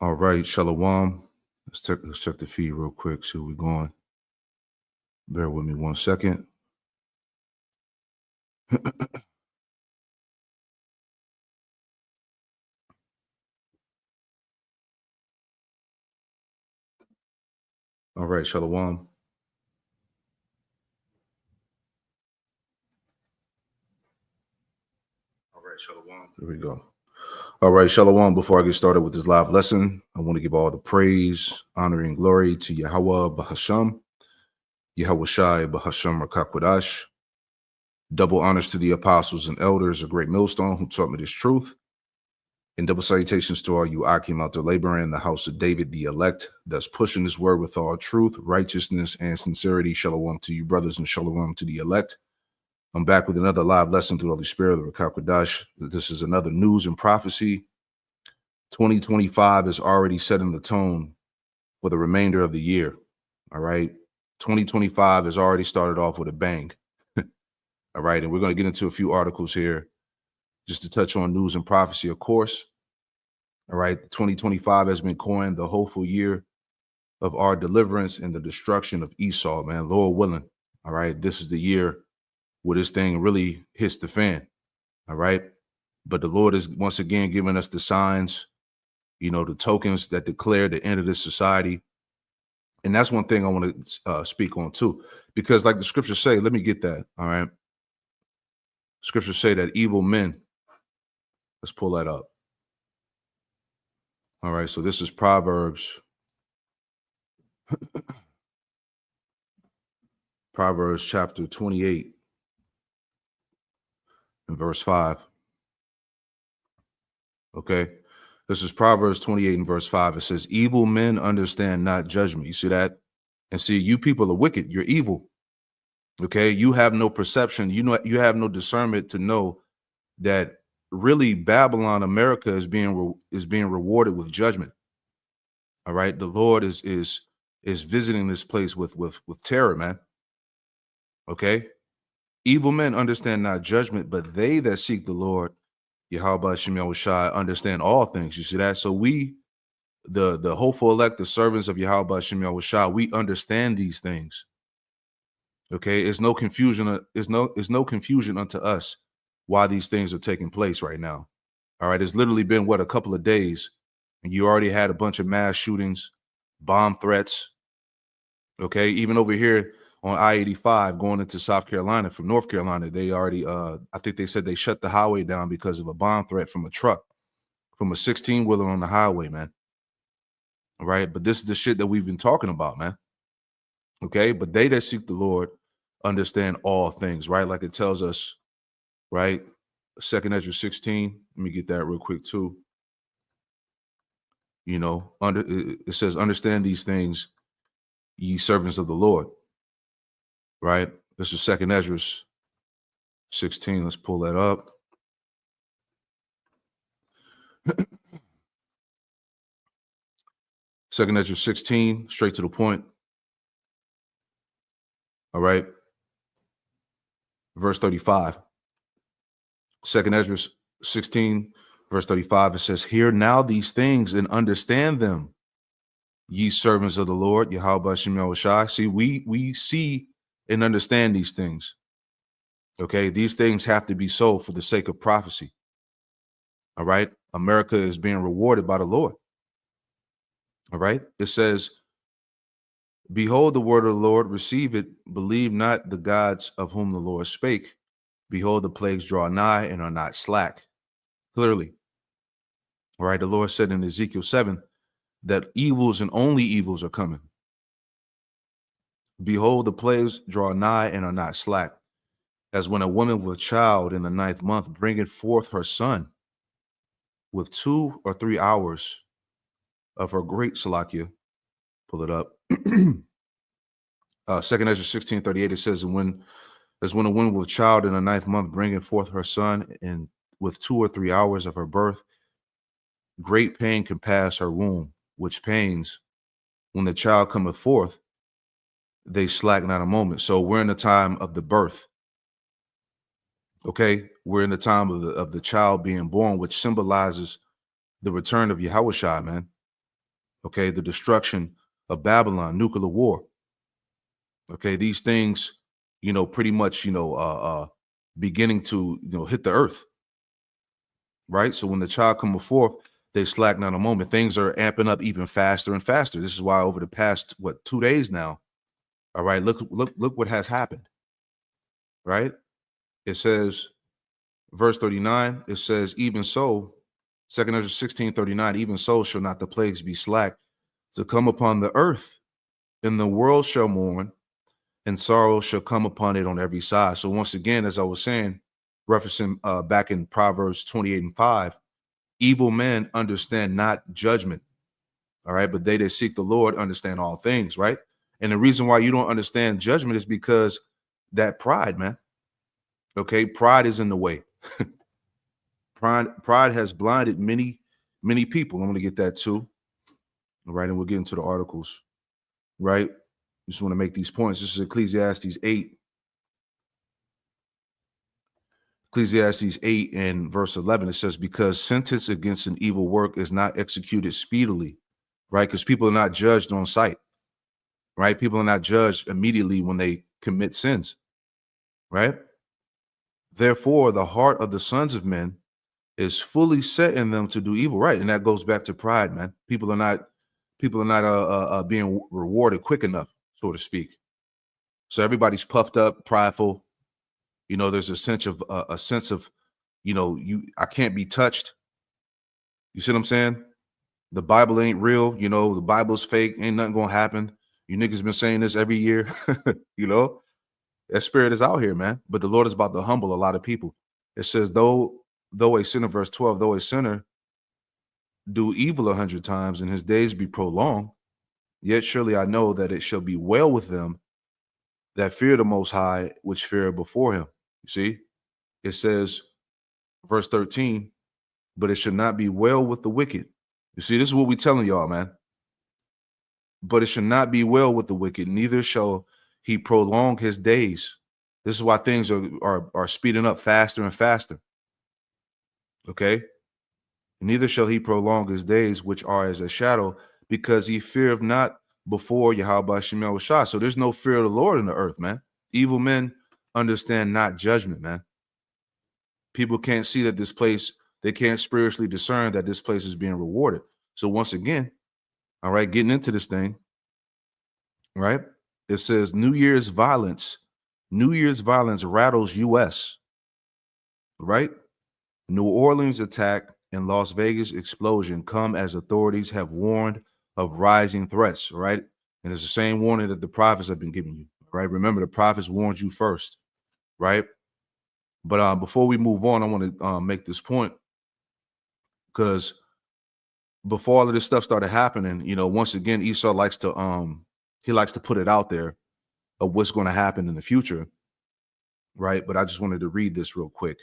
All right, Shalom. Let's check the feed real quick. See where we're going. Bear with me 1 second. All right, Shalom. All right, Shalom. Here we go. All right, Shalom. Before I get started with this live lesson, I want to give all the praise, honor, and glory to Yahweh Bahasham, Yahweh Shai Bahasham Rakakwadash. Double honors to the apostles and elders, a great millstone who taught me this truth. And double salutations to all you Akim out there laboring in the house of David, the elect, that's pushing this word with all truth, righteousness, and sincerity. Shalom to you, brothers, and shalom to the elect. I'm back with another live lesson through the Holy Spirit of the Rakakwadash. This is another news and prophecy. 2025 is already setting the tone for the remainder of the year. All right. 2025 has already started off with a bang. All right. And we're going to get into a few articles here just to touch on news and prophecy, of course. All right. 2025 has been coined the hopeful year of our deliverance and the destruction of Esau, man. Lord willing. All right. This is the year where this thing really hits the fan. All right. But the Lord is once again giving us the signs, the tokens that declare the end of this society. And that's one thing I want to speak on too, because like the scriptures say, let me get that. All right. Scriptures say that evil men, let's pull that up. All right. So this is Proverbs. Proverbs chapter 28 and verse 5. Okay. This is Proverbs 28 and verse 5. It says, evil men understand not judgment. You see that? And see, you people are wicked. You're evil. Okay. You have no perception. You have no discernment to know that really Babylon, America is being rewarded with judgment. All right. The Lord is visiting this place with terror, man. Okay. Evil men understand not judgment, but they that seek the Lord, Yahweh Shem Shai, understand all things. You see that? So we, the hopeful elect, the servants of Yahweh Shem Shai, we understand these things. Okay, it's no confusion. It's no confusion unto us why these things are taking place right now. All right, it's literally been a couple of days, and you already had a bunch of mass shootings, bomb threats. Okay, even over here on I-85 going into South Carolina from North Carolina, they already, I think they said they shut the highway down because of a bomb threat from a truck, from a 16-wheeler on the highway, man. All right, but this is the shit that we've been talking about, man. Okay, but they that seek the Lord understand all things, right? Like it tells us, right? 2 Ezra 16. Let me get that real quick too. It says, understand these things, ye servants of the Lord. Right? This is 2 Ezra 16. Let's pull that up. Second Ezra 16, straight to the point. All right. Verse 35. 2 Ezra 16, verse 35. It says, hear now these things and understand them, ye servants of the Lord, Yahweh Shem Shai. See, we see and understand these things. Okay, these things have to be so for the sake of prophecy. All right, America is being rewarded by the Lord. All right, it says, behold the word of the Lord, receive it, believe not the gods of whom the Lord spake. Behold, the plagues draw nigh and are not slack. Clearly. All right, the Lord said in Ezekiel 7 that evils and only evils are coming. Behold, the plagues draw nigh and are not slack, as when a woman with child in the 9th month bringeth forth her son with 2 or 3 hours of her great Salakia. Pull it up. 2 Ezra 16:38, it says, as when a woman with child in the 9th month bringeth forth her son, and with 2 or 3 hours of her birth, great pain can pass her womb, which pains, when the child cometh forth, they slack not a moment. So we're in the time of the birth. Okay, we're in the time of the child being born, which symbolizes the return of Yahushua, man. Okay, the destruction of Babylon, nuclear war. Okay, these things, pretty much, beginning to, hit the earth, right? So when the child cometh forth, they slack not a moment. Things are amping up even faster and faster. This is why over the past 2 days now, all right, look what has happened, right? It says, verse 39, it says, even so, 2 Ezra 16:39, even so shall not the plagues be slack to come upon the earth, and the world shall mourn, and sorrow shall come upon it on every side. So once again, as I was saying, referencing back in Proverbs 28:5, evil men understand not judgment, all right, but they that seek the Lord understand all things, right? And the reason why you don't understand judgment is because that pride, man. Okay, pride is in the way. Pride has blinded many people. I'm going to get that too. All right, and we'll get into the articles, right? Just want to make these points. This is Ecclesiastes 8. Ecclesiastes 8 and verse 11, it says, because sentence against an evil work is not executed speedily, right? Because people are not judged on sight, right? People are not judged immediately when they commit sins, right? Therefore, the heart of the sons of men is fully set in them to do evil, right? And that goes back to pride, man. People are not being rewarded quick enough, so to speak. So everybody's puffed up, prideful. There's a sense of I can't be touched. You see what I'm saying? The Bible ain't real. The Bible's fake. Ain't nothing gonna happen. You niggas been saying this every year. That spirit is out here, man. But the Lord is about to humble a lot of people. It says, though a sinner, verse 12, though a sinner do evil 100 times and his days be prolonged, yet surely I know that it shall be well with them that fear the Most High, which fear before him. You see, it says, verse 13, but it should not be well with the wicked. You see, this is what we're telling y'all, man. But it should not be well with the wicked, neither shall he prolong his days. This is why things are speeding up faster and faster. Okay? Neither shall he prolong his days, which are as a shadow, because he feareth not before Yahweh Shemel Shah. So there's no fear of the Lord in the earth, man. Evil men understand not judgment, man. People can't see that this place, they can't spiritually discern that this place is being rewarded. So once again, all right, getting into this thing, right? It says New Year's violence rattles U.S., right? New Orleans attack and Las Vegas explosion come as authorities have warned of rising threats, right? And it's the same warning that the prophets have been giving you, right? Remember, the prophets warned you first, right? But before we move on, I want to make this point, because before all of this stuff started happening, once again, Esau likes to put it out there of what's going to happen in the future, right? But I just wanted to read this real quick.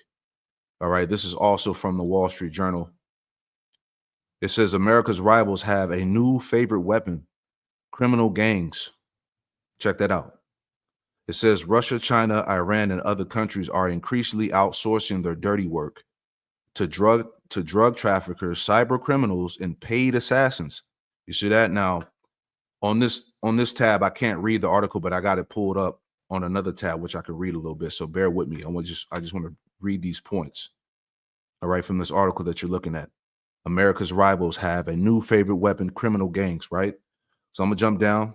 All right, this is also from the Wall Street Journal. It says America's rivals have a new favorite weapon, criminal gangs. Check that out. It says Russia, China, Iran, and other countries are increasingly outsourcing their dirty work to drug traffickers, cyber criminals, and paid assassins. You see that? Now, on this tab, I can't read the article, but I got it pulled up on another tab, which I could read a little bit. So bear with me. I just want to read these points, all right, from this article that you're looking at. America's rivals have a new favorite weapon, criminal gangs, right? So I'm gonna jump down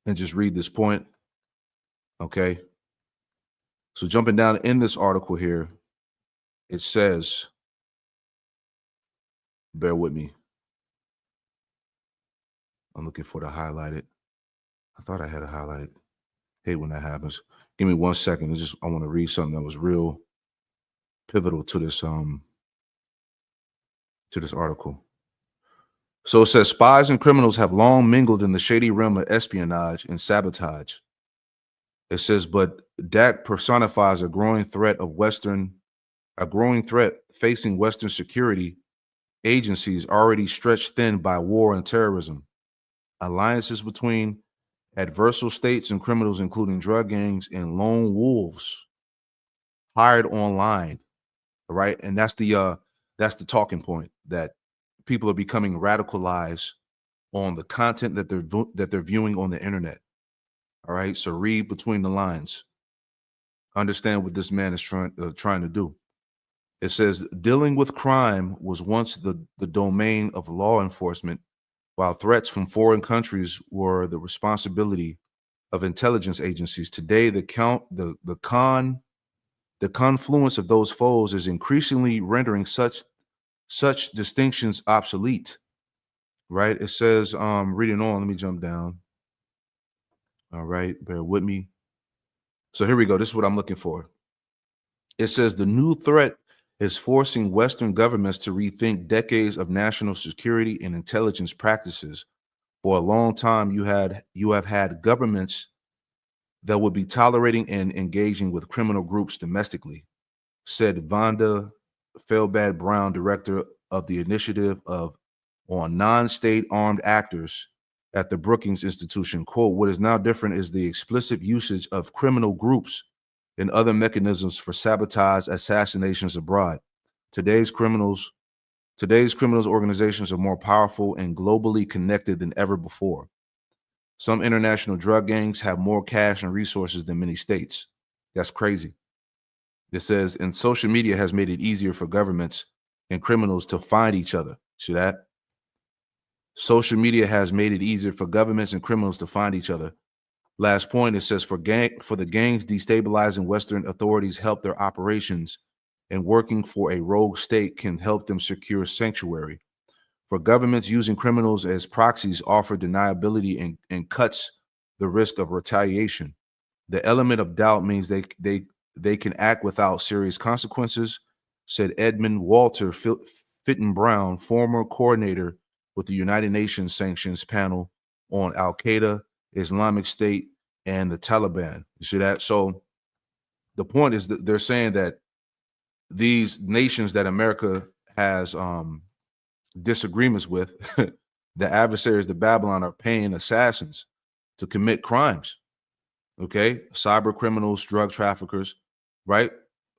and just read this point, okay? So jumping down in this article here, it says, bear with me. I'm looking for the highlighted. I thought I had it highlighted. Hate when that happens. Give me 1 second. I want to read something that was real pivotal to this article. So it says spies and criminals have long mingled in the shady realm of espionage and sabotage. It says, but DAC personifies a growing threat facing Western security agencies already stretched thin by war and terrorism. Alliances between adversarial states and criminals, including drug gangs and lone wolves, hired online. All right. And that's the talking point that people are becoming radicalized on the content that they're viewing on the internet. All right, so read between the lines. Understand what this man is trying to do. It says, dealing with crime was once the domain of law enforcement, while threats from foreign countries were the responsibility of intelligence agencies. Today, the confluence of those foes is increasingly rendering such distinctions obsolete. Right? It says, reading on, let me jump down. All right, bear with me. So here we go. This is what I'm looking for. It says the new threat is forcing Western governments to rethink decades of national security and intelligence practices. For a long time, you have had governments that would be tolerating and engaging with criminal groups domestically, said Vonda Feldbad Brown, director of the Initiative on Non-State Armed Actors at the Brookings Institution. Quote, what is now different is the explicit usage of criminal groups and other mechanisms for sabotage, assassinations abroad. Today's criminals organizations are more powerful and globally connected than ever before. Some international drug gangs have more cash and resources than many states. That's crazy. It says, and social media has made it easier for governments and criminals to find each other. See that? Social media has made it easier for governments and criminals to find each other. Last point, it says, for the gangs destabilizing Western authorities help their operations, and working for a rogue state can help them secure sanctuary. For governments, using criminals as proxies offer deniability and cuts the risk of retaliation. The element of doubt means they can act without serious consequences, said Edmund Walter Fitton Brown, former coordinator with the United Nations Sanctions Panel on Al-Qaeda, Islamic State, and the Taliban. You see that? So the point is that they're saying that these nations that America has disagreements with, the adversaries, the Babylon, are paying assassins to commit crimes. Okay, cyber criminals, drug traffickers, right?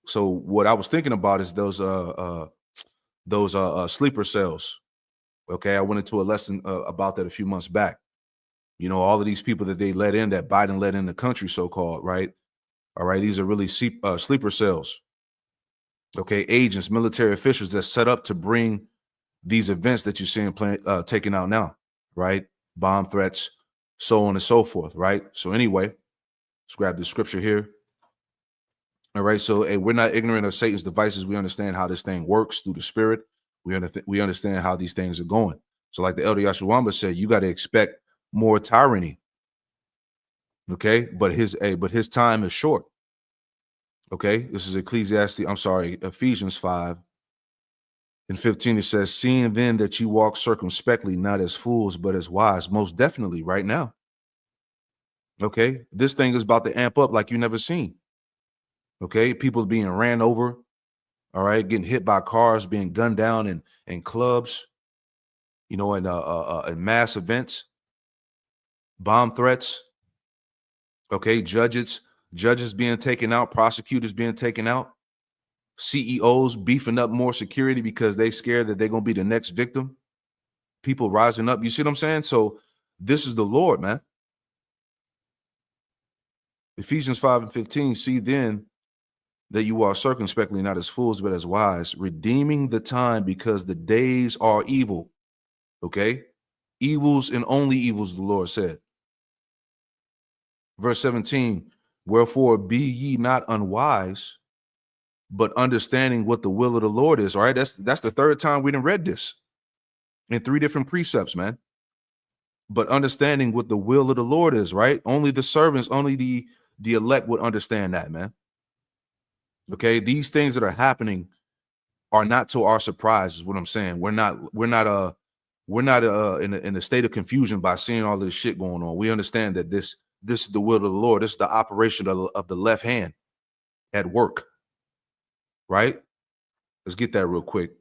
So what I was thinking about is those sleeper cells. Okay, I went into a lesson about that a few months back. You know, all of these people that they let in, that Biden let in the country, so-called, right? All right, these are really sleeper cells. Okay, agents, military officials that set up to bring these events that you're seeing taken out now, right? Bomb threats, so on and so forth, right? So anyway, let's grab the scripture here. All right, so hey, we're not ignorant of Satan's devices. We understand how this thing works through the spirit. We understand how these things are going. So like the Elder Yashawamba said, you got to expect more tyranny. Okay, but his time is short. Okay, this is Ephesians 5:15. It says, seeing then that you walk circumspectly, not as fools, but as wise. Most definitely right now. Okay, this thing is about to amp up like you never seen. Okay, people being ran over, all right, getting hit by cars, being gunned down in clubs, you know, in mass events, bomb threats. Okay, judges being taken out, prosecutors being taken out, CEOs beefing up more security because they scared that they're gonna be the next victim. People rising up. You see what I'm saying? So this is the Lord, man. Ephesians 5:15. See then that you are circumspectly, not as fools, but as wise, redeeming the time because the days are evil. Okay, evils and only evils, the Lord said. Verse 17. Wherefore be ye not unwise, but understanding what the will of the Lord is. All right, that's the third time we done read this in 3 different precepts, man. But understanding what the will of the Lord is, right? Only the servants, only the elect would understand that, man. Okay, these things that are happening are not to our surprise, is what I'm saying. We're not in a state of confusion by seeing all of this shit going on. We understand that this is the will of the Lord. This is the operation of the left hand at work. Right? Let's get that real quick.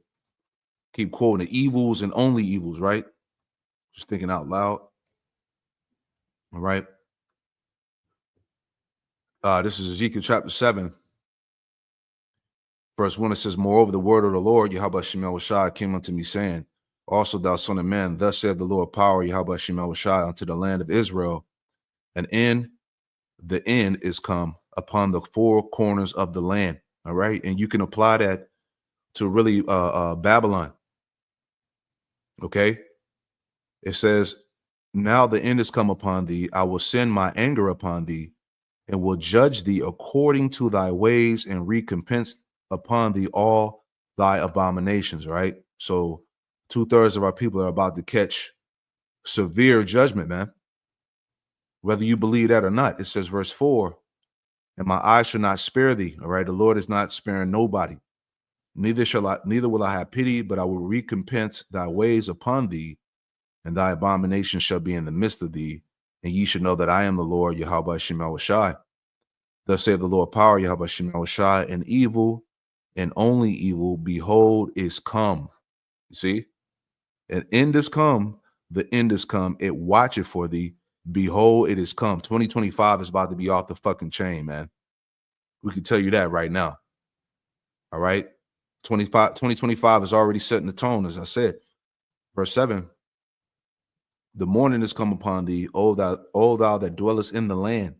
Keep quoting the evils and only evils, right? Just thinking out loud. All right. This is Ezekiel chapter 7. Verse 1, it says, moreover, the word of the Lord, Yahweh Shemel Shah, came unto me, saying, Also, thou son of man, thus saith the Lord power, Yahweh Shema Shai, unto the land of Israel, and the end is come upon the four corners of the land. All right. And you can apply that to really Babylon. Okay. It says, now the end is come upon thee. I will send my anger upon thee and will judge thee according to thy ways and recompense upon thee all thy abominations. Right. So 2/3 of our people are about to catch severe judgment, man. Whether you believe that or not. It says, verse 4, and my eyes shall not spare thee. All right. The Lord is not sparing nobody. Neither will I have pity, but I will recompense thy ways upon thee, and thy abomination shall be in the midst of thee. And ye should know that I am the Lord, Yahweh Shema Shai. Thus saith the Lord power, Yahweh Shema Shai, and evil, and only evil, behold, is come. You see? An end is come, the end is come. It watcheth for thee. Behold, it is come. 2025 is about to be off the fucking chain, man. We can tell you that right now. All right. 2025 is already setting the tone, as I said. Verse 7. The morning is come upon thee, O thou that dwellest in the land.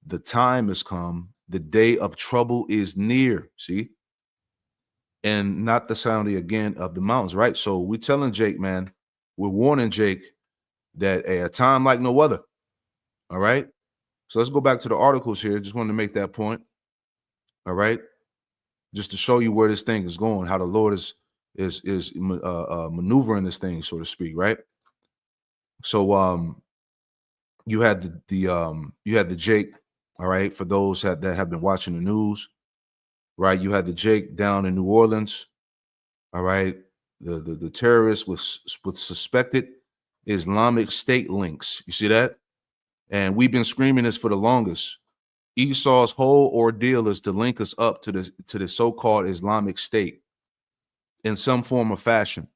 The time is come, the day of trouble is near. See? And not the sounding again of the mountains, right? So we're telling Jake, man, we're warning Jake that a time like no other. All right. So let's go back to the articles here. Just wanted to make that point. All right. Just to show you where this thing is going, how the Lord is maneuvering this thing, so to speak, right? So you had the Jake, all right, for those that have been watching the news, right? You had the Jake down in New Orleans, all right. The terrorist with suspected Islamic State links. You see that? And we've been screaming this for the longest. Esau's whole ordeal is to link us up to the so-called Islamic State in some form or fashion.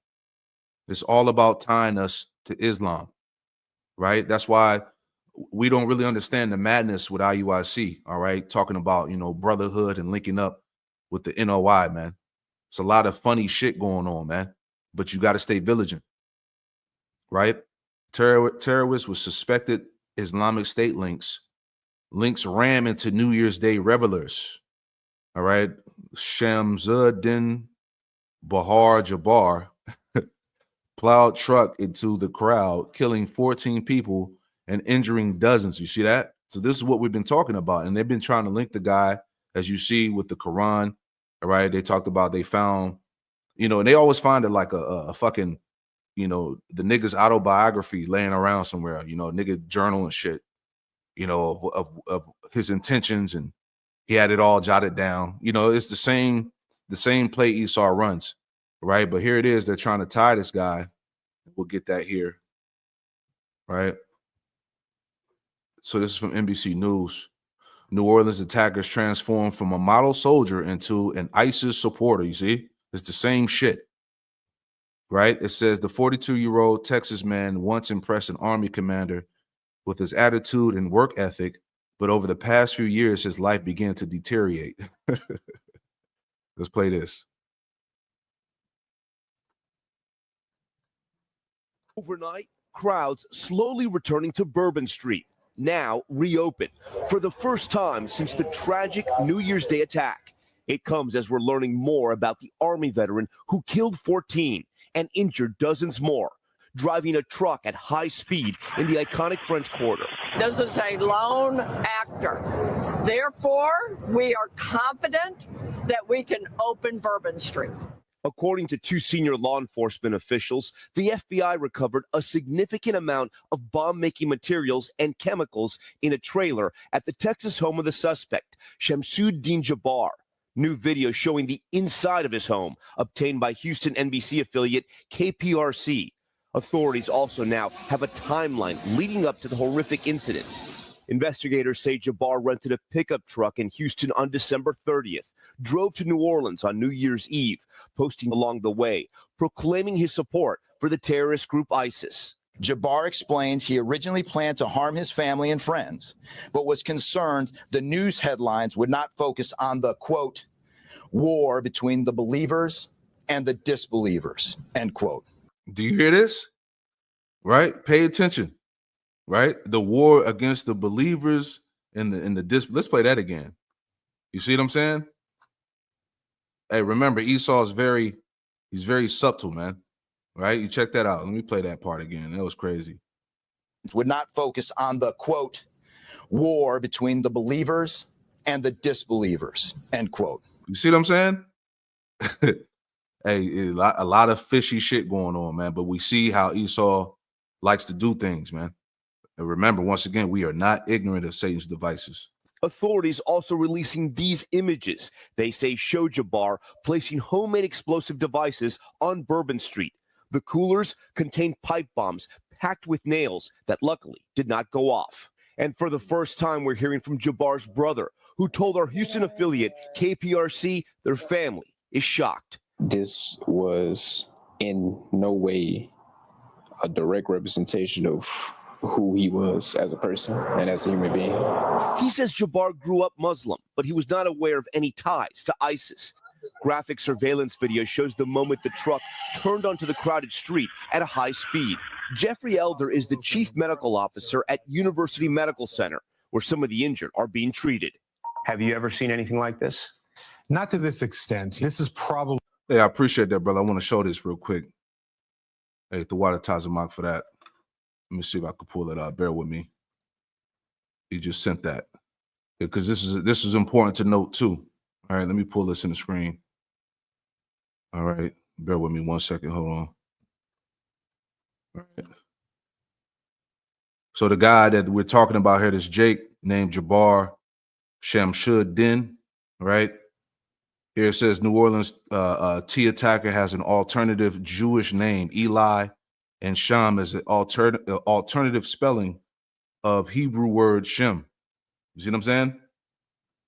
It's all about tying us to Islam, right? That's why we don't really understand the madness with IUIC, all right? Talking about, brotherhood and linking up with the NOI, man. It's a lot of funny shit going on, man. But you got to stay vigilant, right? Terrorists with suspected Islamic State links ram into New Year's Day revelers. All right. Shamsuddin Bahar Jabbar plowed truck into the crowd, killing 14 people and injuring dozens. You see that? So this is what we've been talking about. And they've been trying to link the guy, as you see, with the Quran. All right. They talked about, they found, and they always find it like a fucking, the nigga's autobiography laying around somewhere, nigga journal and shit. Of his intentions, and he had it all jotted down. It's the same play Esau runs, right? But here it is, they're trying to tie this guy. We'll get that here, right? So this is from NBC News. New Orleans attackers transformed from a model soldier into an ISIS supporter. You see, it's the same shit, right? It says the 42-year-old Texas man once impressed an army commander with his attitude and work ethic, but over the past few years, his life began to deteriorate. Let's play this. Overnight, crowds slowly returning to Bourbon Street, now reopened for the first time since the tragic New Year's Day attack. It comes as we're learning more about the Army veteran who killed 14 and injured dozens more, driving a truck at high speed in the iconic French Quarter. This is a lone actor. Therefore, we are confident that we can open Bourbon Street. According to two senior law enforcement officials, the FBI recovered a significant amount of bomb-making materials and chemicals in a trailer at the Texas home of the suspect, Shamsuddin Jabbar. New video showing the inside of his home, obtained by Houston NBC affiliate KPRC. Authorities also now have a timeline leading up to the horrific incident. Investigators say Jabbar rented a pickup truck in Houston on December 30th, drove to New Orleans on New Year's Eve, posting along the way, proclaiming his support for the terrorist group ISIS. Jabbar explains he originally planned to harm his family and friends, but was concerned the news headlines would not focus on the, quote, war between the believers and the disbelievers, end quote. Do you hear this? Right? Pay attention. Right? The war against the believers in the let's play that again. You see what I'm saying? Hey, remember Esau is he's very subtle, man. Right? You check that out. Let me play that part again. That was crazy. Would not focus on the quote war between the believers and the disbelievers, end quote. You see what I'm saying? Hey, a lot of fishy shit going on, man. But we see how Esau likes to do things, man. And remember, once again, we are not ignorant of Satan's devices. Authorities also releasing these images. They say show Jabbar placing homemade explosive devices on Bourbon Street. The coolers contained pipe bombs packed with nails that luckily did not go off. And for the first time, we're hearing from Jabbar's brother, who told our Houston affiliate KPRC their family is shocked. This was in no way a direct representation of who he was as a person and as a human being. He says Jabbar grew up Muslim, but he was not aware of any ties to ISIS. Graphic surveillance video shows the moment the truck turned onto the crowded street at a high speed. Jeffrey Elder is the chief medical officer at University Medical Center, where some of the injured are being treated. Have you ever seen anything like this? Not to this extent. This is probably. Hey, I appreciate that, brother. I want to show this real quick. Hey, the water Tazamak for that. Let me see if I can pull it up. Bear with me. He just sent that because this is important to note too. All right, let me pull this in the screen. All right, bear with me 1 second. Hold on. All right. So the guy that we're talking about here, this Jake named Jabbar Shamsuddin, right? Here it says New Orleans T attacker has an alternative Jewish name, Eli, and Sham is an alternative spelling of Hebrew word Shem. You see what I'm saying?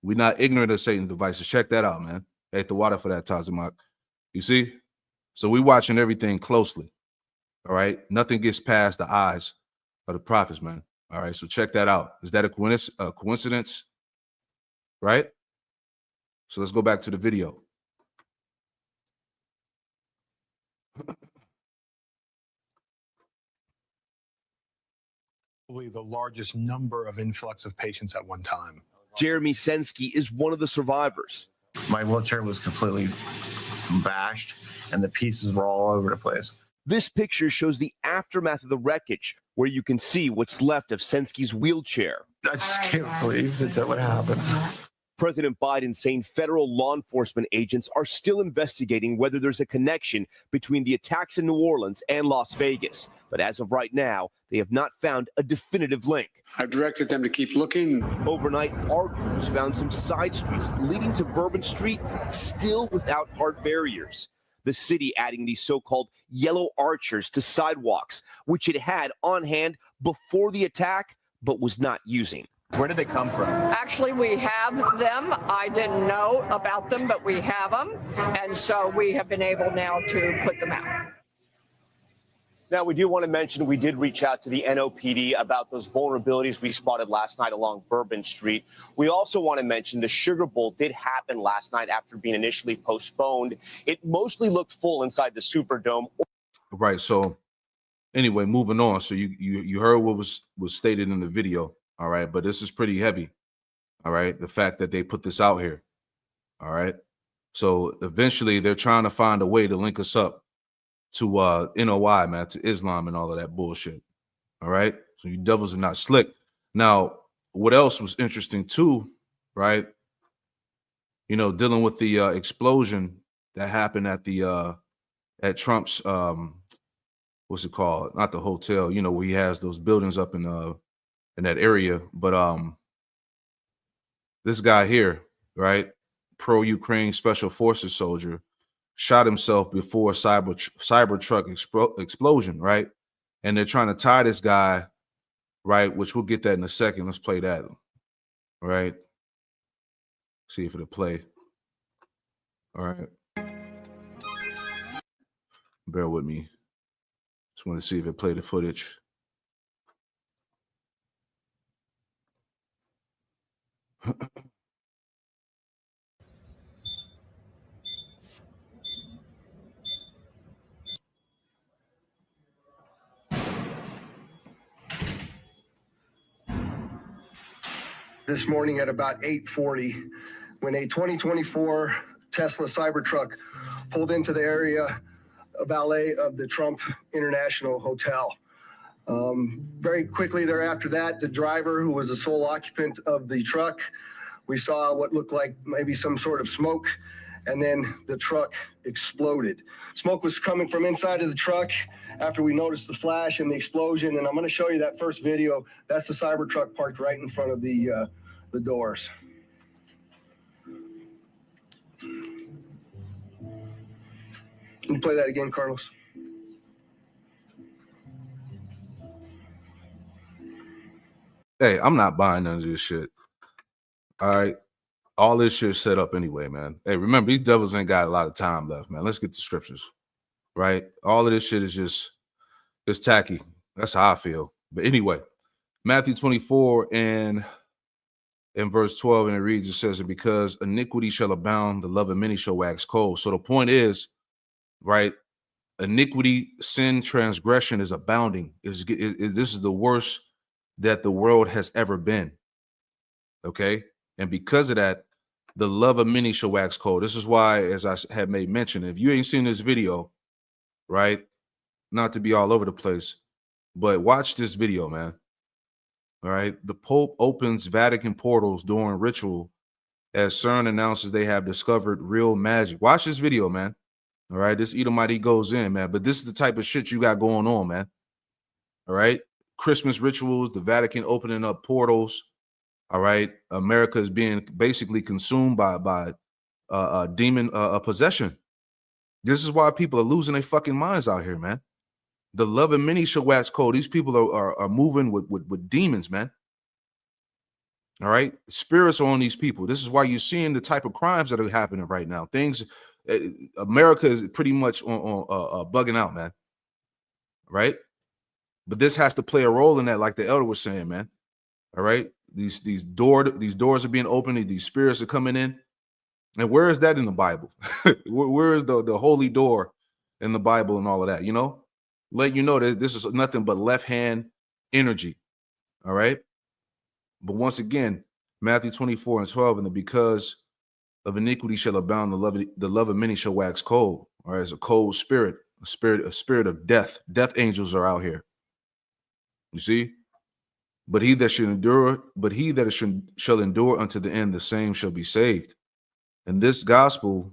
We're not ignorant of Satan's devices. Check that out, man. Hey, the water for that, Tazamak. You see? So we're watching everything closely. All right. Nothing gets past the eyes of the prophets, man. All right. So check that out. Is that a coincidence? Right? So let's go back to the video. The largest number of influx of patients at one time. Jeremy Sensky is one of the survivors. My wheelchair was completely bashed and the pieces were all over the place. This picture shows the aftermath of the wreckage, where you can see what's left of Sensky's wheelchair. I just can't believe that would happen. President Biden saying federal law enforcement agents are still investigating whether there's a connection between the attacks in New Orleans and Las Vegas. But as of right now, they have not found a definitive link. I've directed them to keep looking. Overnight, our crews found some side streets leading to Bourbon Street still without hard barriers. The city adding these so-called yellow archers to sidewalks, which it had on hand before the attack, but was not using. Where did they come from? Actually, we have them. I didn't know about them, but we have them. And so we have been able now to put them out. Now, we do want to mention we did reach out to the NOPD about those vulnerabilities we spotted last night along Bourbon Street. We also want to mention the Sugar Bowl did happen last night after being initially postponed. It mostly looked full inside the Superdome. Right. So anyway, moving on. So you heard what was stated in the video. All right. But this is pretty heavy. All right. The fact that they put this out here. All right. So eventually they're trying to find a way to link us up to NOI, man, to Islam and all of that bullshit. All right. So you devils are not slick. Now, what else was interesting too, right? You know, dealing with the explosion that happened at the at Trump's what's it called? Not the hotel, you know, where he has those buildings up in that area. But this guy here, right? Pro-Ukraine Special Forces soldier shot himself before a Cybertruck explosion, right? And they're trying to tie this guy, right? Which we'll get that in a second. Let's play that, right? See if it'll play. All right. Bear with me. Just want to see if it played the footage. this morning at about 8:40 when a 2024 Tesla Cybertruck pulled into the area valet of the Trump International Hotel. Very quickly thereafter that, the driver, who was the sole occupant of the truck, we saw what looked like maybe some sort of smoke, and then the truck exploded. Smoke was coming from inside of the truck after we noticed the flash and the explosion, and I'm going to show you that first video. That's the Cybertruck parked right in front of the doors. Can you play that again, Carlos? Hey, I'm not buying none of this shit. All right. All this shit set up anyway, man. Hey, remember, these devils ain't got a lot of time left, man. Let's get the scriptures, right? All of this shit is just, it's tacky. That's how I feel. But anyway, Matthew 24 and in verse 12, and it reads, it says, because iniquity shall abound, the love of many shall wax cold. So the point is, right, iniquity, sin, transgression is abounding. This is the worst that the world has ever been. Okay. And because of that, the love of many shall wax cold. This is why, as I had made mention, if you ain't seen this video, right, not to be all over the place, but watch this video, man. All right. The Pope opens Vatican portals during ritual as CERN announces they have discovered real magic. Watch this video, man. All right. This Edomite, he goes in, man. But this is the type of shit you got going on, man. All right. Christmas rituals, the Vatican opening up portals. All right. America is being basically consumed by demon possession. This is why people are losing their fucking minds out here, man. The love of many shall wax cold. These people are moving with demons, man. All right. Spirits are on these people. This is why you're seeing the type of crimes that are happening right now. Things, America is pretty much on bugging out, man. Right. But this has to play a role in that, like the elder was saying, man. All right. These doors are being opened. These spirits are coming in. And where is that in the Bible? Where is the holy door in the Bible and all of that? You know, let you know that this is nothing but left hand energy. All right. But once again, Matthew 24 and 12, and because of iniquity shall abound, the love of many shall wax cold. All right. It's a cold spirit, a spirit of death. Death angels are out here. You see? But he that shall endure unto the end, the same shall be saved. And this gospel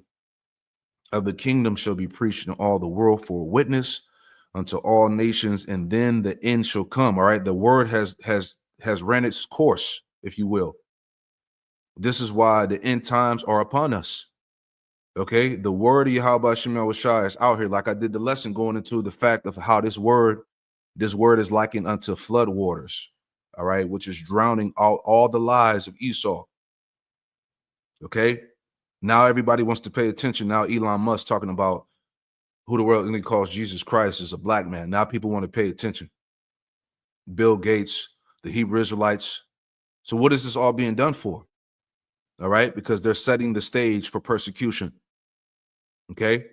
of the kingdom shall be preached in all the world for a witness unto all nations, and then the end shall come. All right. The word has ran its course, if you will. This is why the end times are upon us. Okay. The word of Yahweh Shem Yahushua is out here. Like I did the lesson going into the fact of how this word is likened unto flood waters. All right, which is drowning out all the lies of Esau. Okay, now everybody wants to pay attention. Now Elon Musk talking about who the world calls Jesus Christ is a black man. Now people want to pay attention. Bill Gates, the Hebrew Israelites. So what is this all being done for? All right, because they're setting the stage for persecution. Okay,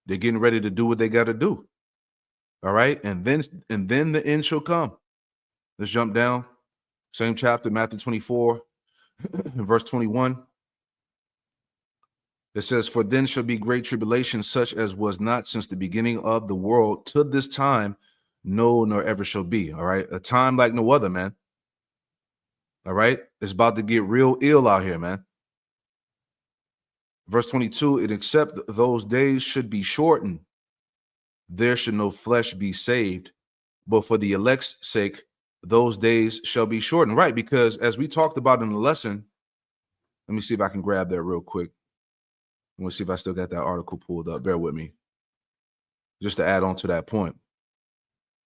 they're getting ready to do what they got to do. All right, and then the end shall come. Let's jump down. Same chapter, Matthew 24, verse 21. It says, for then shall be great tribulation, such as was not since the beginning of the world to this time, no, nor ever shall be. All right. A time like no other, man. All right. It's about to get real ill out here, man. Verse 22, and except those days should be shortened, there should no flesh be saved. But for the elect's sake, those days shall be shortened. Right, because as we talked about in the lesson, let me see if I can grab that real quick. I'm going to see if I still got that article pulled up. Bear with me. Just to add on to that point.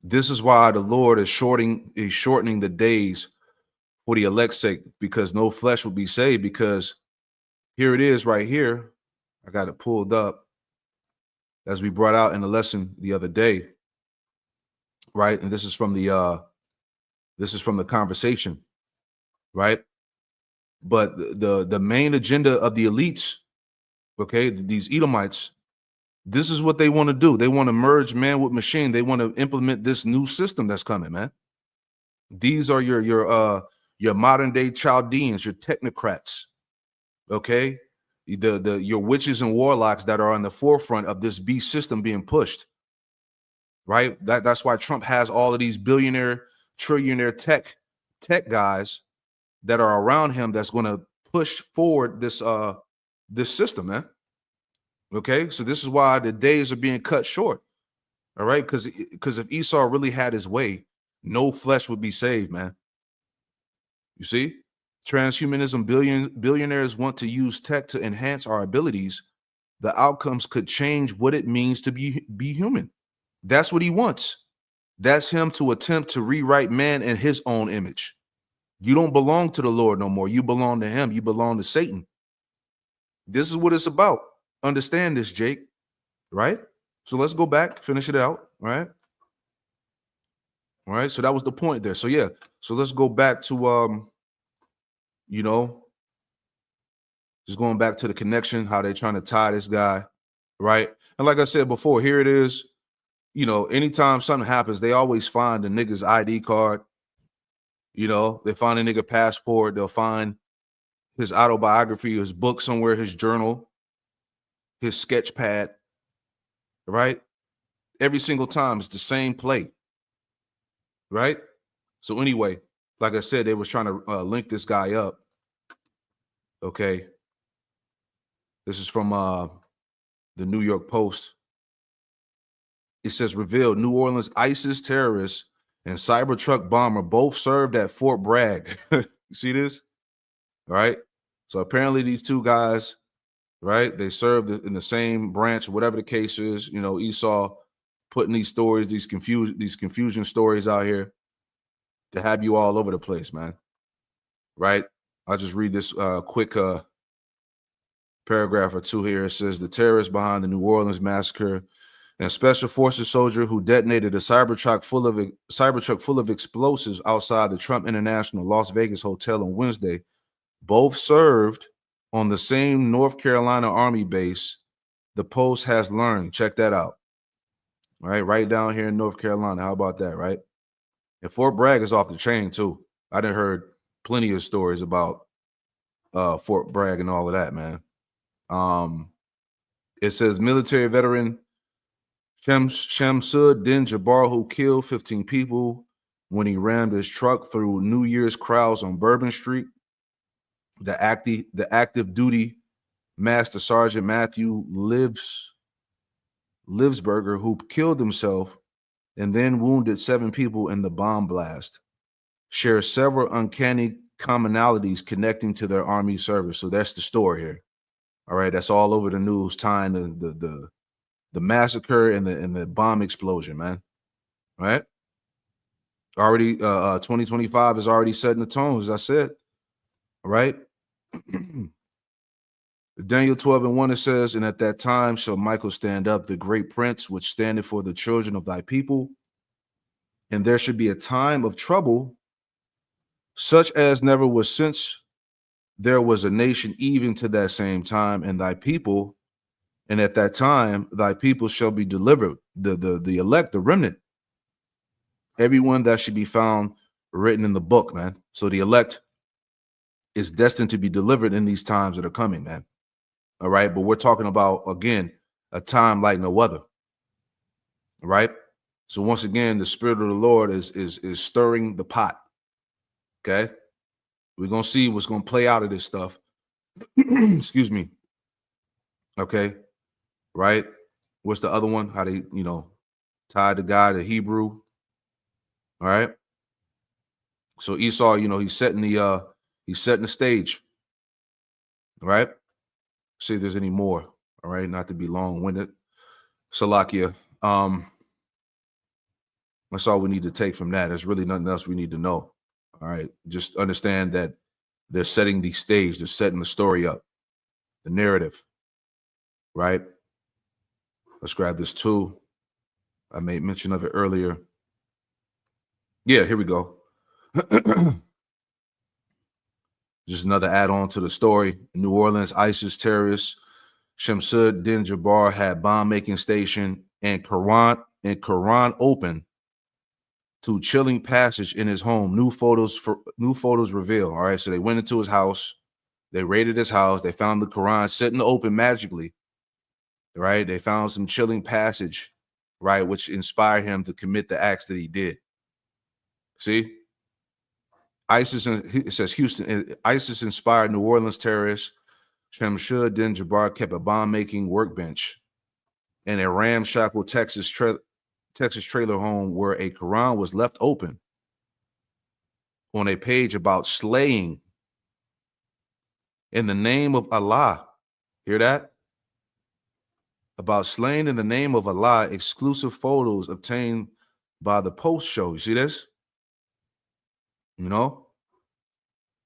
This is why the Lord is shortening the days for the elect's sake, because no flesh will be saved. Because here it is right here. I got it pulled up as we brought out in the lesson the other day. Right. And this is from the conversation. Right. But the main agenda of the elites, okay, these Edomites, this is what they want to do. They want to merge man with machine. They want to implement this new system that's coming, man. These are your your modern day Chaldeans, your technocrats, okay? Your witches and warlocks that are on the forefront of this beast system being pushed, right? That's why Trump has all of these billionaire, trillionaire tech guys that are around him that's going to push forward this system, man. Okay, so this is why the days are being cut short. All right, because if Esau really had his way, no flesh would be saved, man. You see, transhumanism, billionaires want to use tech to enhance our abilities. The outcomes could change what it means to be human. That's what he wants. That's him to attempt to rewrite man in his own image. You don't belong to the Lord no more. You belong to him. You belong to Satan. This is what it's about. Understand this, Jake, right? So let's go back, finish it out, right? All right, so that was the point there. So yeah, so let's go back to just going back to the connection, how they're trying to tie this guy, right? And like I said before, here it is. Anytime something happens, they always find the nigga's ID card. They find a nigga passport, they'll find his autobiography, his book somewhere, his journal, his sketch pad, right? Every single time it's the same play, right? So anyway, like I said, they was trying to link this guy up. Okay. This is from the New York Post. It says, revealed, New Orleans ISIS terrorist and Cybertruck bomber both served at Fort Bragg. You see this? All right. So apparently these two guys, right, they served in the same branch, whatever the case is. Esau putting these stories, these confusion stories out here to have you all over the place, man. Right? I'll just read this quick paragraph or two here. It says, the terrorists behind the New Orleans massacre and special forces soldier who detonated a Cybertruck full of explosives outside the Trump International Las Vegas hotel on Wednesday both served on the same North Carolina Army base, the Post has learned. Check that out. All right down here in North Carolina. How about that, right? And Fort Bragg is off the chain, too. I done heard plenty of stories about Fort Bragg and all of that, man. It says military veteran Shamsuddin Jabbar, who killed 15 people when he rammed his truck through New Year's crowds on Bourbon Street. The active duty Master Sergeant Matthew Livsberger, who killed himself and then wounded 7 people in the bomb blast, shares several uncanny commonalities connecting to their Army service. So that's the story here. All right, that's all over the news, tying the massacre and the bomb explosion, man. All right. Already 2025 is already setting the tone, as I said. All right. Daniel 12:1, it says, and at that time shall Michael stand up, the great prince, which standeth for the children of thy people. And there should be a time of trouble, such as never was since there was a nation, even to that same time, and thy people. And at that time, thy people shall be delivered, the elect, the remnant, everyone that should be found written in the book, man. So the elect is destined to be delivered in these times that are coming, man. All right. But we're talking about, again, a time like no other. All right. So once again, the Spirit of the Lord is stirring the pot. Okay. We're going to see what's going to play out of this stuff. Excuse me. Okay. Right. What's the other one? How they, tied the guy to Hebrew. All right. So Esau, he's setting the stage. All right. See if there's any more. All right. Not to be long-winded. Salakia. That's all we need to take from that. There's really nothing else we need to know. All right. Just understand that they're setting the stage. They're setting the story up, the narrative. Right. Let's grab this too. I made mention of it earlier. Yeah, here we go. Just another add-on to the story. New Orleans ISIS terrorist Shamsuddin Jabbar had bomb-making station and Quran open to chilling passage in his home. New photos reveal. All right, so they went into his house, they raided his house, they found the Quran sitting open magically. Right, they found some chilling passage, right, which inspired him to commit the acts that he did. See, ISIS, it says Houston, ISIS inspired New Orleans terrorist Shamsuddin Jabbar kept a bomb-making workbench in a ramshackle Texas trailer home where a Quran was left open on a page about slaying in the name of Allah. Hear that? About slaying in the name of Allah, exclusive photos obtained by the Post show. You see this? You know?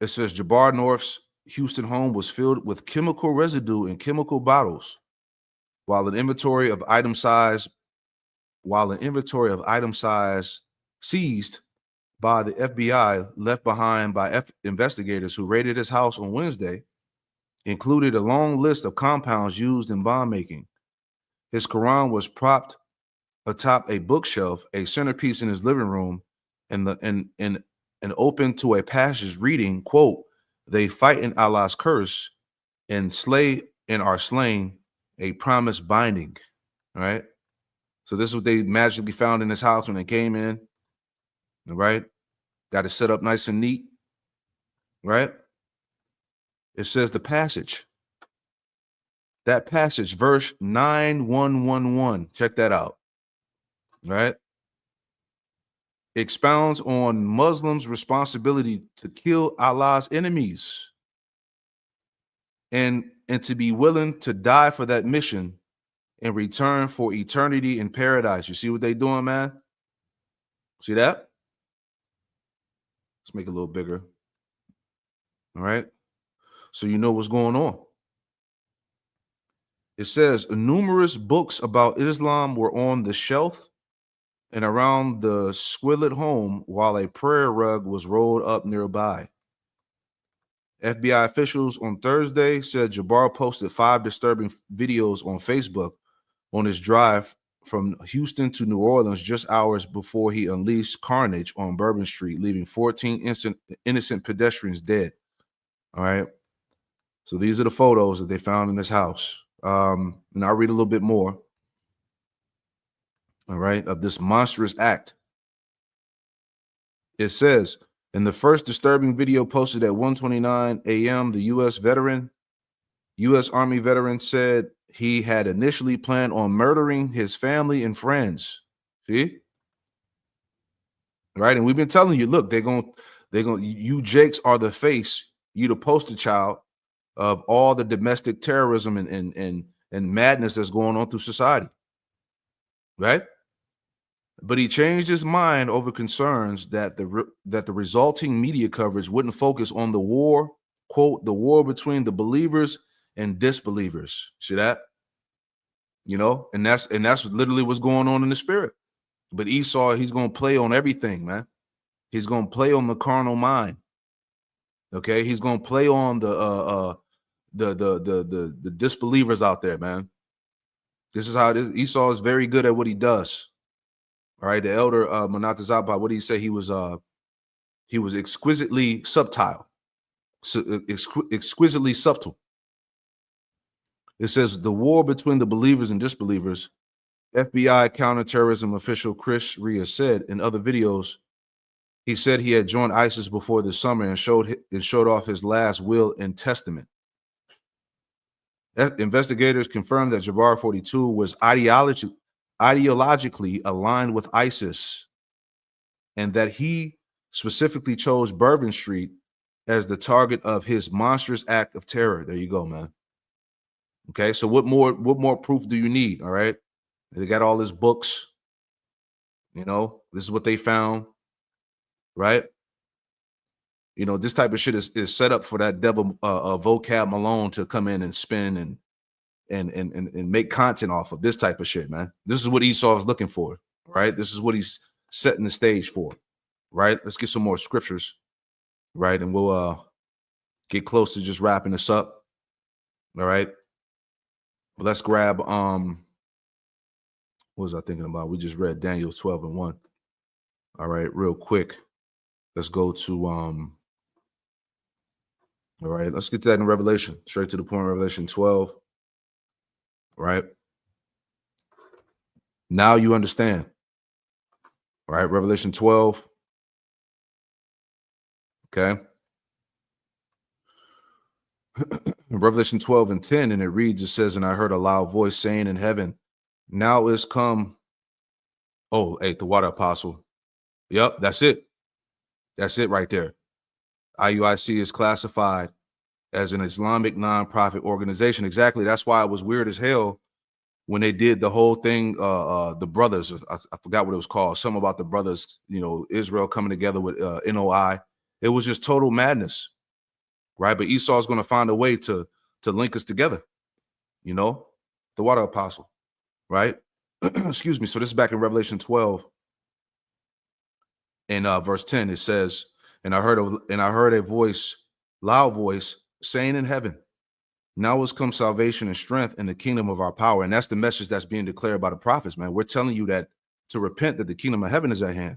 It says Jabbar North's Houston home was filled with chemical residue in chemical bottles, while an inventory of item size seized by the FBI left behind by investigators who raided his house on Wednesday included a long list of compounds used in bomb making. His Quran was propped atop a bookshelf, a centerpiece in his living room, and open to a passage reading, quote, "They fight in Allah's curse and are slain, a promise binding." All right. So this is what they magically found in his house when they came in. All right. Got it set up nice and neat. Right. It says the passage. That passage, verse 9111. Check that out. All right. Expounds on Muslims' responsibility to kill Allah's enemies and to be willing to die for that mission in return for eternity in paradise. You see what they doing, man? See that? Let's make it a little bigger. All right. So you know what's going on. It says numerous books about Islam were on the shelf and around the Squillet home while a prayer rug was rolled up nearby. FBI officials on Thursday said Jabbar posted 5 disturbing videos on Facebook on his drive from Houston to New Orleans just hours before he unleashed carnage on Bourbon Street, leaving 14 innocent pedestrians dead. All right. So these are the photos that they found in his house. And I'll read a little bit more. All right, of this monstrous act. It says, in the first disturbing video posted at 1:29 a.m., the U.S. Army veteran said he had initially planned on murdering his family and friends. See? Right, and we've been telling you, look, you Jakes are the face, you the poster child of all the domestic terrorism and madness that's going on through society. Right? But he changed his mind over concerns that the resulting media coverage wouldn't focus on the war, quote, the war between the believers and disbelievers. See that? You know, and that's literally what's going on in the spirit. But Esau, he's going to play on everything, man. He's going to play on the carnal mind. Okay, he's going to play on the disbelievers out there, man. This is how it is. Esau is very good at what he does. All right, the elder Monatazapa, what did he say? He was exquisitely subtle. Exquisitely subtle. It says the war between the believers and disbelievers. FBI counterterrorism official Chris Rea said in other videos, he said he had joined ISIS before the summer and showed off his last will and testament. Investigators confirmed that Jabbar 42 was ideologically aligned with ISIS and that he specifically chose Bourbon Street as the target of his monstrous act of terror. There you go, man. Okay, so what more proof do you need? All right, they got all his books. You know, this is what they found, right? You know, this type of shit is set up for that devil vocab Malone to come in and spin and make content off of this type of shit, man. This is what Esau is looking for, right? This is what he's setting the stage for, right? Let's get some more scriptures, right? And we'll get close to just wrapping this up. All right. But let's grab what was I thinking about? We just read Daniel 12:1. All right, real quick. Let's go to all right, let's get to that in Revelation. Straight to the point, Revelation 12. All right. Now you understand. All right, Revelation 12. Okay. Revelation 12 and 10, and it reads, it says, and I heard a loud voice saying in heaven, now is come. Oh, hey, the water apostle. Yep, that's it. That's it right there. IUIC is classified as an Islamic nonprofit organization. Exactly. That's why it was weird as hell when they did the whole thing. The brothers, I forgot what it was called. Something about the brothers, you know, Israel coming together with NOI. It was just total madness, right? But Esau's going to find a way to link us together, you know, the water apostle, right? Excuse me. So this is back in Revelation 12 and verse 10. It says, and I heard a voice, loud voice, saying in heaven, now has come salvation and strength in the kingdom of our power. And that's the message that's being declared by the prophets, man. We're telling you that to repent, that the kingdom of heaven is at hand.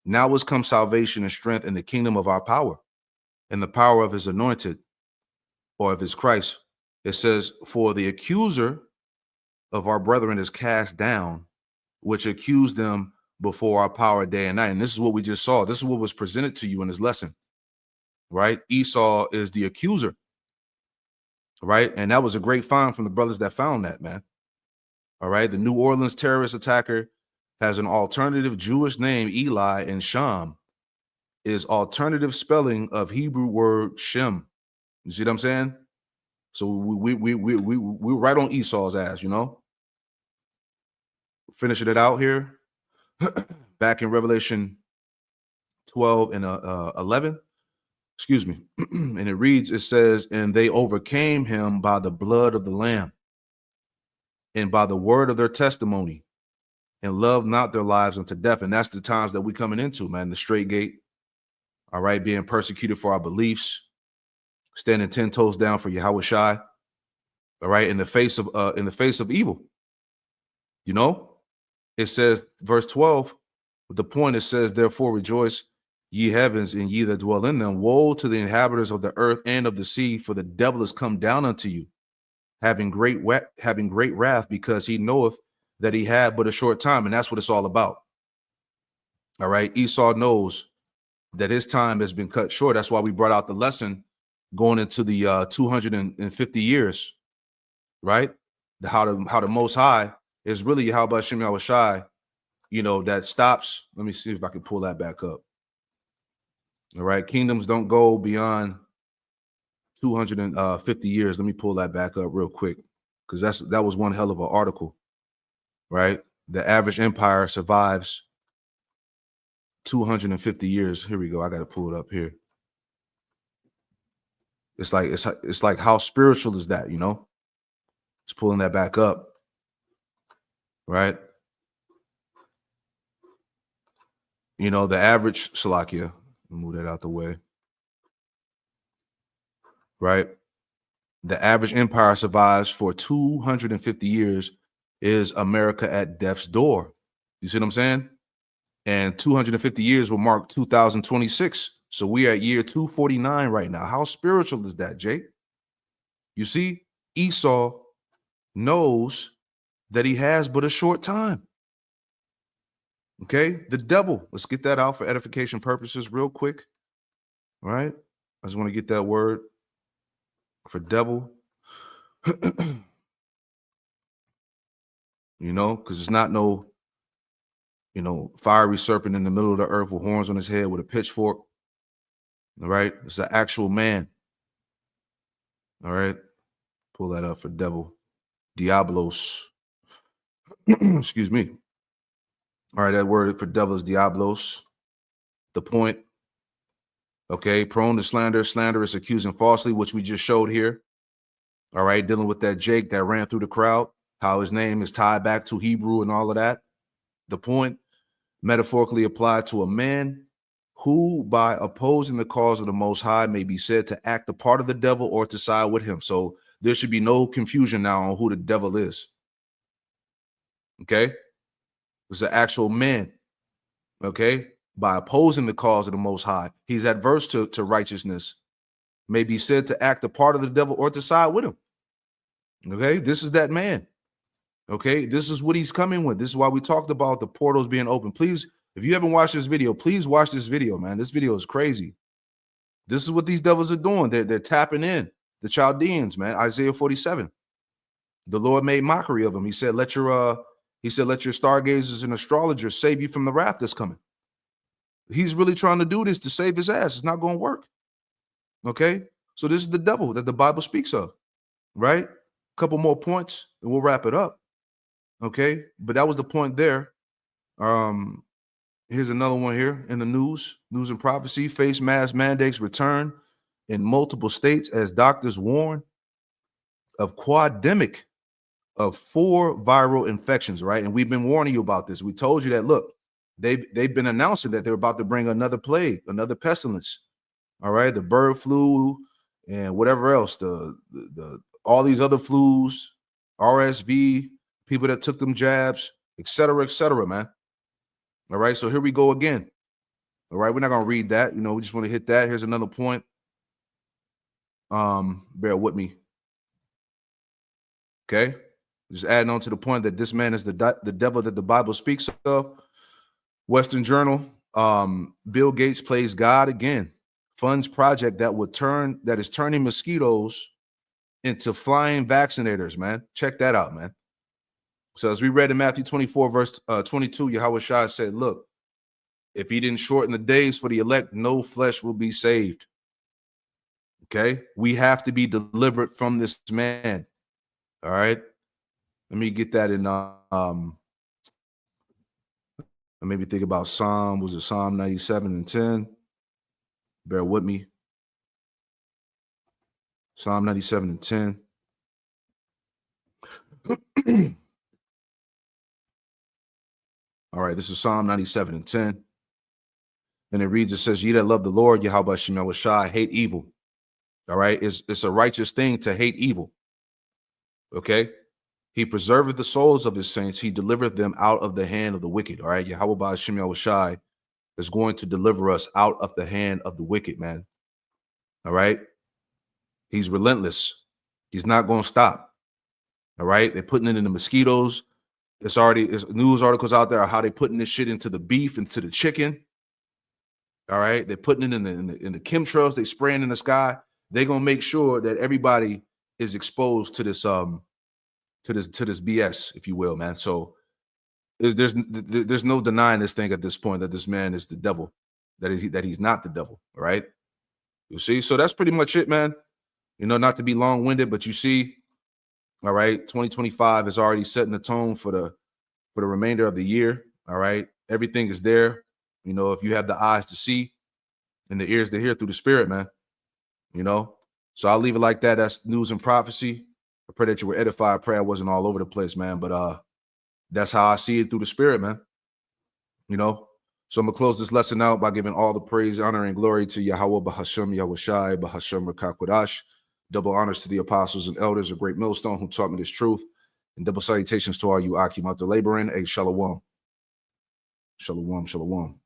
Now has come salvation and strength in the kingdom of our power, and the power of his anointed, or of his Christ. It says, for the accuser of our brethren is cast down, which accused them before our power day and night. And this is what we just saw. This is what was presented to you in this lesson, right? Esau is the accuser, right? And that was a great find from the brothers that found that, man. All right. The New Orleans terrorist attacker has an alternative Jewish name, Eli, and Sham is alternative spelling of Hebrew word Shem. You see what I'm saying? So we're right on Esau's ass, you know. Finishing it out here. Back in Revelation 12 and 11, excuse me. And it reads, it says, and they overcame him by the blood of the Lamb and by the word of their testimony, and loved not their lives unto death. And that's the times that we're coming into, man. The straight gate, all right, being persecuted for our beliefs, standing 10 toes down for Yahweh Shai, all right, in the face of evil. You know, it says, verse 12, the point, it says, therefore rejoice, ye heavens, and ye that dwell in them. Woe to the inhabitants of the earth and of the sea, for the devil is come down unto you, having great wrath, because he knoweth that he had but a short time. And that's what it's all about. All right. Esau knows that his time has been cut short. That's why we brought out the lesson going into the 250 years, right? How the Most High is really Yahweh Shem Yahweh Shai, you know, that stops. Let me see if I can pull that back up. All right. Kingdoms don't go beyond 250 years. Let me pull that back up real quick, because that was one hell of an article, right? The average empire survives 250 years. Here we go. I got to pull it up here. It's like how spiritual is that, you know? Just pulling that back up, right? You know, the average, Salakia, move that out the way, right? The average empire survives for 250 years is America at death's door. You see what I'm saying? And 250 years will mark 2026. So we are at year 249 right now. How spiritual is that, Jake? You see, Esau knows that he has but a short time. Okay, the devil. Let's get that out for edification purposes real quick. All right. I just want to get that word for devil. You know, because it's not no, you know, fiery serpent in the middle of the earth with horns on his head with a pitchfork. All right. It's an actual man. All right. Pull that up for devil. Diablos. Excuse me. All right. That word for devil is diablos. The point. Okay. Prone to slander. Slanderous, accusing falsely, which we just showed here. All right. Dealing with that Jake that ran through the crowd. How his name is tied back to Hebrew and all of that. The point, metaphorically applied to a man who, by opposing the cause of the Most High, may be said to act the part of the devil or to side with him. So there should be no confusion now on who the devil is. Okay? It's an actual man. okay, by opposing the cause of the Most High. He's adverse to righteousness, may be said to act a part of the devil or to side with him. Okay, this is that man. Okay, this is what he's coming with. This is why we talked about the portals being open. Please, if you haven't watched this video, please watch this video, man. This video is crazy. This is what these devils are doing. They're tapping in. The Chaldeans, man. Isaiah 47. The Lord made mockery of them. He said, let your stargazers and astrologers save you from the wrath that's coming. He's really trying to do this to save his ass. It's not going to work. Okay, so this is the devil that the Bible speaks of, right? A couple more points and we'll wrap it up. Okay, but that was the point there. Here's another one here in the news and prophecy. Face mask mandates return in multiple states as doctors warn of quademic of 4 viral infections, right? And we've been warning you about this. We told you that, look, they've been announcing that they're about to bring another plague, another pestilence. All right, the bird flu and whatever else, the all these other flus, RSV, people that took them jabs, et cetera, man. All right, so here we go again. All right, we're not gonna read that. You know, we just want to hit that. Here's another point. Bear with me. Okay, just adding on to the point that this man is the devil that the Bible speaks of. Western Journal. Bill Gates plays God again. Funds project that is turning mosquitoes into flying vaccinators, man. Check that out, man. So as we read in Matthew 24, verse 22, Yahweh Shai said, look, if he didn't shorten the days for the elect, no flesh will be saved. Okay, we have to be delivered from this man. All right, let me get that in. Maybe think about Psalm 97 and 10. Bear with me. Psalm 97 and 10. All right, this is Psalm 97 and 10. And it reads, it says, ye that love the Lord, Yahweh Shem Shai, hate evil. All right, it's a righteous thing to hate evil. Okay, he preserveth the souls of his saints. He delivereth them out of the hand of the wicked. All right, Yahweh Shem Shai is going to deliver us out of the hand of the wicked, man. All right, he's relentless. He's not going to stop. All right, they're putting it in the mosquitoes. It's news articles out there on how they're putting this shit into the beef, into the chicken. All right, they're putting it in the chemtrails. They spraying in the sky. They're gonna make sure that everybody is exposed to this BS, if you will, man. So there's no denying this thing at this point that this man is the devil, that he's not the devil. All right, you see. So that's pretty much it, man. You know, not to be long-winded, but you see. All right, 2025 is already setting the tone for the remainder of the year. All right, everything is there. You know, if you have the eyes to see and the ears to hear through the spirit, man. You know, so I'll leave it like that. That's news and prophecy. I pray that you were edified. I pray I wasn't all over the place, man. But that's how I see it through the spirit, man. You know, so I'm gonna close this lesson out by giving all the praise, honor, and glory to Yahweh Bahashem, Yahweh Shai, Bahashem Rakakwadash. Double honors to the apostles and elders, a great millstone who taught me this truth. And double salutations to all you Akim out there laboring. Hey, shalom. Shalom, shalom.